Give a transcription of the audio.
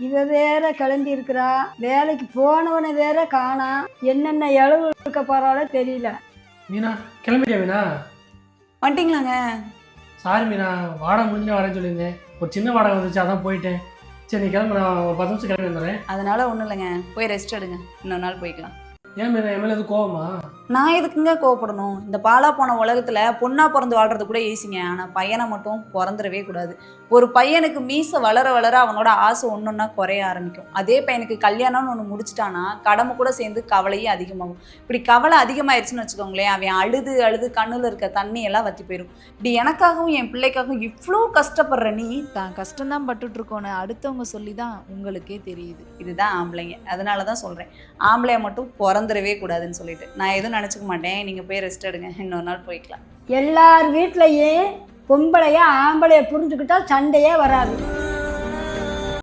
இவ வேற கிளம்பி இருக்கிறா, வேலைக்கு போனவனை வேற காணா, என்னென்ன இளவு இருக்க போறாளோ தெரியல. மீனா கிளம்பிட்டியா மீனா? வந்துட்டீங்களாங்க? சாரி மீனா, வாடகை முடிஞ்சு வரேன்னு சொல்லியிருந்தேன். ஒரு சின்ன வாடகை வந்துச்சு, அதான் போயிட்டேன். சரி நீ கிளம்பு, நான் ஒரு 10 நிமிஷம் கிளம்பி வந்துடுறேன். அதனால ஒன்றும் இல்லைங்க, போய் ரெஸ்ட் எடுங்க, இன்னொரு நாள் போய்க்கலாம். ஏன் மீனா, என் மேலே எதுவும் கோவமா? நான் எதுக்குங்க கோவப்படணும்? இந்த பாலா போன உலகத்துல பொண்ணா பிறந்து வாழ்றது கூட ஈஸிங்க. ஆனா பையனை மட்டும் பிறந்துடவே கூடாது. ஒரு பையனுக்கு மீசை வளர வளர அவனோட ஆசை ஒன்னொன்னா குறைய ஆரம்பிக்கும். அதே பையனுக்கு கல்யாணம்னு ஒன்று முடிச்சிட்டானா கடமை கூட சேர்ந்து கவலையும் அதிகமாகும். இப்படி கவலை அதிகமாயிருச்சுன்னு வச்சுக்கோங்களேன், அவன் அழுது அழுது கண்ணுல இருக்க தண்ணி எல்லாம் வத்தி போயிடும். இப்படி எனக்காகவும் என் பிள்ளைக்காகவும் இவ்வளோ கஷ்டப்படுற நீ தான் கஷ்டம்தான் பட்டுட்டு இருக்கோன்னு அடுத்தவங்க சொல்லி தான் உங்களுக்கே தெரியுது. இதுதான் ஆம்பளைங்க. அதனால தான் சொல்றேன், ஆம்பளைய மட்டும் பிறந்துடவே கூடாதுன்னு சொல்லிட்டு. நான் எதுவும் நினச்சிக்க மாட்டேன். நீங்கள் போய் ரெஸ்ட் எடுங்க, இன்னொரு நாள் போய்க்கலாம். எல்லார் வீட்லையும் பொம்பளைய ஆம்பளைய புரிஞ்சுக்கிட்டா சண்டையே வராது.